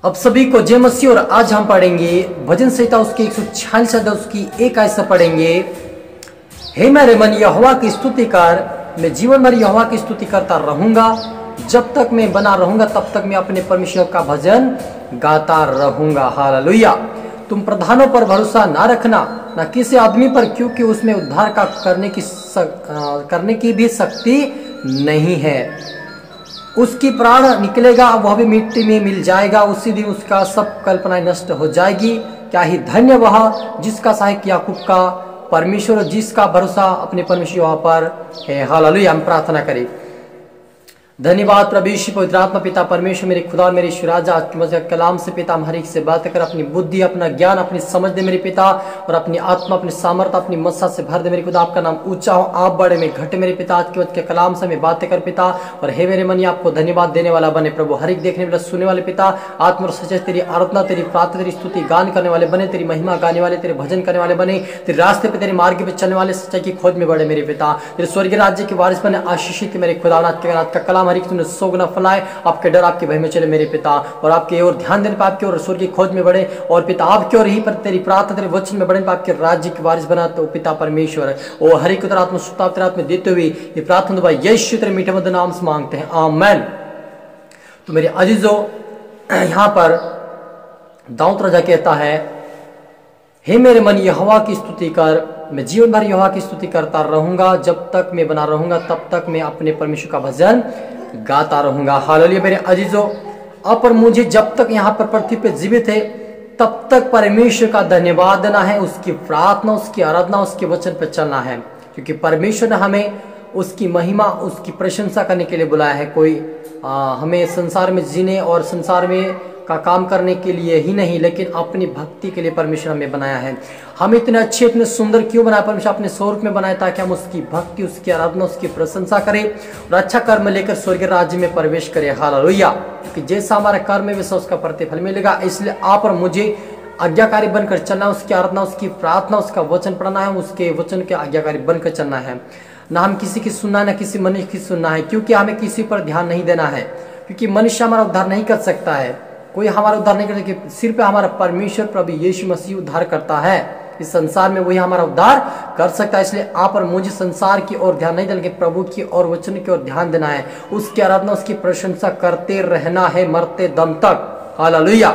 अब सभी को जय मसीह। और आज हम पढ़ेंगे भजन संहिता उसकी 146 अध्याय उसकी एक आयत से पढ़ेंगे। हे मेरे मन यहोवा की स्तुति कर, मैं जीवन भर यहोवा की स्तुति करता रहूंगा। जब तक मैं बना रहूंगा तब तक मैं अपने परमेश्वर का भजन गाता रहूंगा। हालेलुया। तुम प्रधानों पर भरोसा ना रखना, ना किसी आदमी पर, क्योंकि उसमें उद्धार का करने की भी शक्ति नहीं है। उसकी प्राण निकलेगा, वह भी मिट्टी में मिल जाएगा। उसी दिन उसका सब कल्पनाएं नष्ट हो जाएगी। क्या ही धन्य वह जिसका सहायक याकूब का परमेश्वर, जिसका भरोसा अपने परमेश्वर यहोवा पर है। हालेलुया। हम प्रार्थना करें। धन्यवाद प्रभु यीशु पवित्र आत्मा पिता परमेश्वर, मेरे खुदा और मेरे ईश्वर राजा, आज के मसीह कलाम से पिता हम हर एक से बात कर अपनी बुद्धि, अपना ज्ञान, अपनी समझ दे मेरे पिता, और अपनी आत्मा, अपनी सामर्थ्य, अपनी मस्सा से भर दे मेरे खुदा। आपका नाम ऊंचा हो, आप बड़े में घटे मेरे पिता। आज के वक्त के कलाम से मैं बातें कर पिता, और हे मेरे मन आपको धन्यवाद देने वाला बने प्रभु। हर एक देखने वाला सुनने वाले पिता, आत्मा और सच्चाई तेरी आराधना, तेरी प्रार्थना, तेरी स्तुति गान करने वाले बने, तेरी महिमा गाने वाले, तेरे भजन करने वाले बने, तेरे रास्ते पे तेरे मार्ग पे चलने वाले, सच्चाई की खोज में बड़े मेरे पिता। तेरे स्वर्गीय राज्य के वारिस बने, आशीषित मेरे खुदा। आज का कलाम हर एक तुमने सोगना फलाए, आपके डर आपके भय में चले मेरे पिता, और आपके ओर ध्यान देने पाप की और स्वर्ग की खोज में बढ़े, और पिता आपके और ही पर तेरी प्रार्थना तेरे वचन में बढ़े, पाप के राज्य के वारिस बना तो पिता परमेश्वर। ओ हरि को तेरा आत्मा सुताप तेरा आत्मा देते हुए ये प्रार्थना दुआ यीशु तेरे मीठे मधुर नाम से मांगते हैं, आमीन। तो मेरे अजीजों, यहाँ पर दाऊद राजा कहता है, हे मेरे मन यहोवा की स्तुति कर, मैं जीवन भर यहोवा की स्तुति करता रहूंगा। जब तक मैं बना रहूंगा तब तक मैं अपने परमेश्वर का भजन गाता रहूंगा। हालेलुया। मेरे अजीजों, अब पर मुझे जब तक यहाँ पर पृथ्वी पे जीवित है तब तक परमेश्वर का धन्यवाद देना है, उसकी प्रार्थना, उसकी आराधना, उसके वचन पर चलना है, क्योंकि परमेश्वर ने हमें उसकी महिमा, उसकी प्रशंसा करने के लिए बुलाया है। कोई हमें संसार में जीने और संसार में का काम करने के लिए ही नहीं, लेकिन अपनी भक्ति के लिए परमेश्वर हमें बनाया है। हम इतने अच्छे, इतने सुंदर क्यों बनाया? परमेश्वर अपने स्वरूप में बनाया ताकि हम उसकी भक्ति, उसकी आराधना, उसकी प्रशंसा करें और अच्छा कर्म लेकर स्वर्गीय राज्य में प्रवेश करें। हालेलुया। क्योंकि जैसा हमारा कर्म है वैसा उसका प्रतिफल मिलेगा। इसलिए आप और मुझे आज्ञाकारी बनकर चलना, उसकी आराधना, उसकी प्रार्थना, उसका वचन पढ़ना है, उसके वचन के आज्ञाकारी बनकर चलना है। ना हम किसी की सुनना है, ना किसी मनुष्य की सुनना है, क्योंकि हमें किसी पर ध्यान नहीं देना है, क्योंकि मनुष्य हमारा उद्धार नहीं कर सकता है, कोई हमारा उद्धार नहीं कर सकता। सिर्फ हमारा परमेश्वर प्रभु यीशु मसीह उद्धार करता है। इस संसार में वही हमारा उद्धार कर सकता है। इसलिए आप और मुझे संसार की ओर ध्यान नहीं देना, प्रभु की और वचन की ओर ध्यान देना है, उसकी आराधना, उसकी प्रशंसा करते रहना है मरते दम तक। हालेलुया।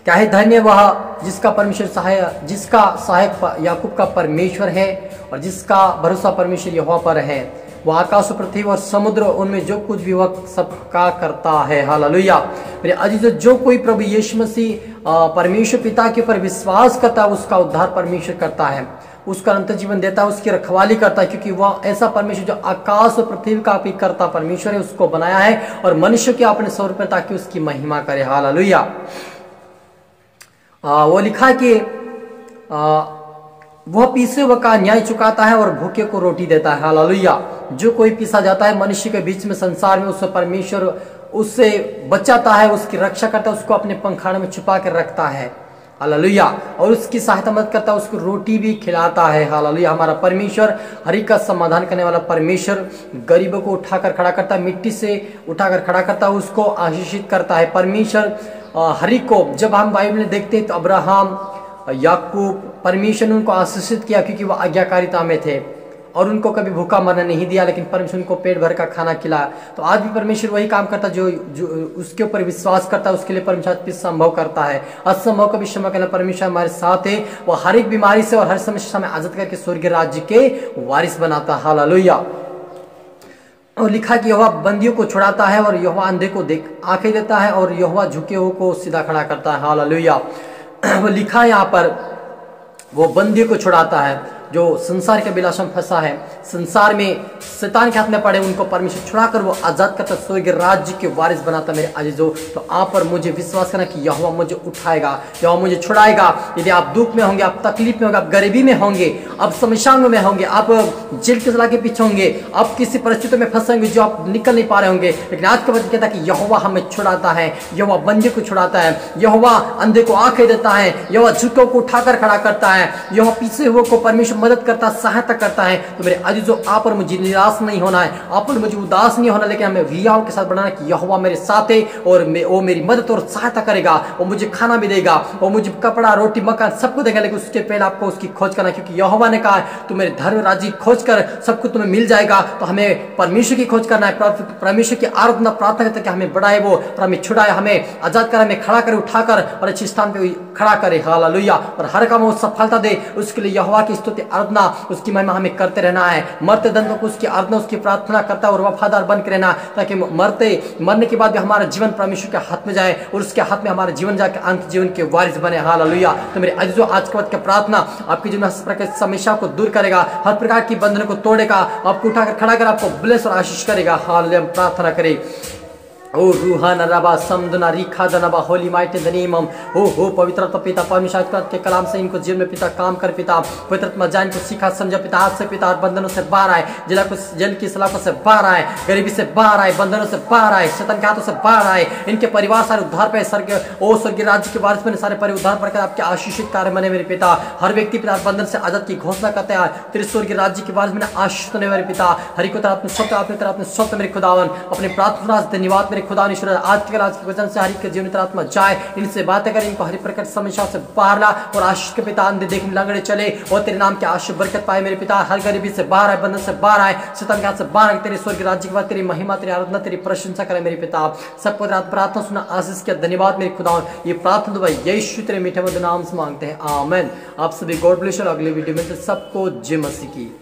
क्या है धन्य वह जिसका परमेश्वर जिसका सहायक याकूब का परमेश्वर है, और जिसका भरोसा परमेश्वर यहोवा पर है। वह आकाश, पृथ्वी और समुद्र, उनमें जो कुछ भी वह सबका करता है। हालेलुया। मेरे अजीजों, जो कोई प्रभु यीशु मसीह परमेश्वर पिता के ऊपर विश्वास करता है, उसका उद्धार परमेश्वर करता है, उसका अनंत जीवन देता है, उसकी रखवाली करता है, क्योंकि वह ऐसा परमेश्वर जो आकाश और पृथ्वी का भी करता परमेश्वर है, उसको बनाया है और मनुष्य के अपने स्वरूप में, ताकि उसकी महिमा करे। हालेलुया। वो लिखा है कि वह पीसे हुए का न्याय चुकाता है और भूखे को रोटी देता है। हालेलुया। जो कोई पीसा जाता है मनुष्य के बीच में, संसार में, उससे परमेश्वर उससे बचाता है, उसकी रक्षा करता है, उसको अपने पंखाड़े में छुपा कर रखता है। हालेलुया। और उसकी सहायता मदद करता है, उसको रोटी भी खिलाता है। हालेलुया। हमारा परमेश्वर हर एक का समाधान करने वाला परमेश्वर, गरीबों को उठाकर खड़ा करता है, मिट्टी से उठाकर खड़ा करता है, उसको आशीषित करता है परमेश्वर हर एक को। जब हम बाइबल में देखते हैं तो अब्राहम, याकूब, परमेश्वर ने उनको आशीषित किया क्योंकि वह आज्ञाकारिता में थे, और उनको कभी भूखा मरने नहीं दिया, लेकिन परमेश्वर उनको पेट भर का खाना खिलाया। तो आज भी परमेश्वर वही काम करता है, जो उसके ऊपर विश्वास करता है, उसके लिए परमेश्वर संभव करता है। असंभव का भी क्षमा करना परमेश्वर हमारे साथ है। वह हर एक बीमारी से और हर समस्या में आजाद करके स्वर्गीय राज्य के वारिस बनाता है। हालेलुया। और लिखा कि यहोवा बंदियों को छुड़ाता है, और यहोवा अंधे को आंखें देता है, और यहोवा झुके हुए को सीधा खड़ा करता है। हालेलुया। वो लिखा है यहाँ पर, वो बंदियों को छुड़ाता है, जो संसार के अभिलाषा में फंसा है, संसार में शैतान के हाथ में पड़े, उनको परमेश्वर छुड़ाकर वो आजाद करता, स्वर्गीय राज्य के वारिस बनाता। मेरे अजीजों, तो आप पर मुझे विश्वास करना कि यहोवा मुझे उठाएगा, यहोवा मुझे छुड़ाएगा। यदि आप दुख में होंगे, आप तकलीफ में होंगे, आप गरीबी में होंगे, आप समस्याओं में होंगे, आप जेल के सलाह के पीछे होंगे, आप किसी परिस्थिति में फंसेंगे जो आप निकल नहीं पा रहे होंगे, लेकिन आज का वचन कहता है कि यहोवा हमें छुड़ाता है, यहोवा बंदे को छुड़ाता है, यहोवा अंधे को आंखें देता है, यहोवा झुके को उठाकर खड़ा करता है, यहोवा पीछे हुए को परमेश्वर मदद करता है, सहायता करता है। तो मेरे अजीजों, आप और मुझे निराश नहीं होना है, आप और मुझे उदास नहीं होना, लेकिन हमें रियाओं के साथ बढ़ाना कि यहोवा मेरे साथ है और वो मेरी मदद और सहायता करेगा, वो मुझे खाना भी देगा, वो मुझे कपड़ा, रोटी, मकान सब कुछ देगा। लेकिन उसके पहले आपको उसकी खोज करना, क्योंकि यहोवा ने कहा है तू मेरे धर्म राज्य खोज कर, सब कुछ तुम्हें मिल जाएगा। तो हमें परमेश्वर की खोज करना है, परमेश्वर की आराधना प्रार्थना करते कि हमें बढ़ाए वो और हमें छुड़ाए, हमें आजाद करे, हमें खड़ा करे, उठाकर और अच्छे स्थान पे खड़ा करे। हालेलुया। और हर काम वो सफलता दे, उसके लिए यहोवा की स्तुति आराधना उसकी महिमा हमें करते रहना है। मरते दम तक उसकी आराधना उसकी प्रार्थना करता और वफादार बन के रहना, ताकि मरने के बाद भी हमारा जीवन परमेश्वर के हाथ में जाए और उसके हाथ में हमारा जीवन जाके अंत जीवन के वारिस बने। हालेलुया। तो मेरे अजीजों, आज के बाद की प्रार्थना आपके जीवन में हर प्रकार की समस्या को दूर करेगा, हर प्रकार की बंधनों को तोड़ेगा, आपको उठाकर खड़ा कर आपको ब्लेस और आशीष करेगा। हालेलुया। प्रार्थना करें। ओ रूहाना रबा समदना रिखा दनबा holy might in the name of हो पवित्र पिता परमेश्वर के कलाम से इनको जीवन में पिता काम कर पिता, पवित्र जान को सीखा समझा पिता, हाथ से पिता बंधनों से बाहर आए, जल की सलाखों से बाहर आए, गरीबी से बाहर आए, बंधनों से बाहर आए, शैतान के हाथों से बाहर आए। इनके परिवार सारे उद्धार पे स्वर्गीय राज्य के वारिस बने, सारे परिवार उद्धार पर आपके आशीषित कार्य बने मेरे पिता। हर व्यक्ति पिता बंधन से आजाद की घोषणा करते हैं, तेरे स्वर्गीय राज्य के वारिस बने आशीष बने मेरे पिता। हरि को तरह अपने स्वप्न मेरे खुदावन, अपने प्रार्थना धन्यवाद मेरे खुदा ईश्वर। आज के वचन से हरि के जीवन आत्मा जाए, इनसे बातें करें, इनको हरि प्रकार समस्या से बाहर ला और आशीष के पिता अंधे देखने लंगड़े चले और तेरे नाम के आशीष बरकत पाए मेरे पिता। हर गरीबी से बाहर आए, बंधन से बाहर आए, शैतान के हाथ से बाहर आए, तेरे स्वर्ग राज्य के बाद तेरी महिमा, तेरी आराधना, तेरी प्रशंसा करें मेरे पिता। सबको प्रार्थना सुना, आशीष किया, धन्यवाद मेरे खुदा। ये प्रार्थना दुआ यीशु तेरे मीठे मधुर नाम से मांगते हैं, आमीन। आप सभी गॉड ब्लेस। अगले वीडियो में सबको जय मसीह की।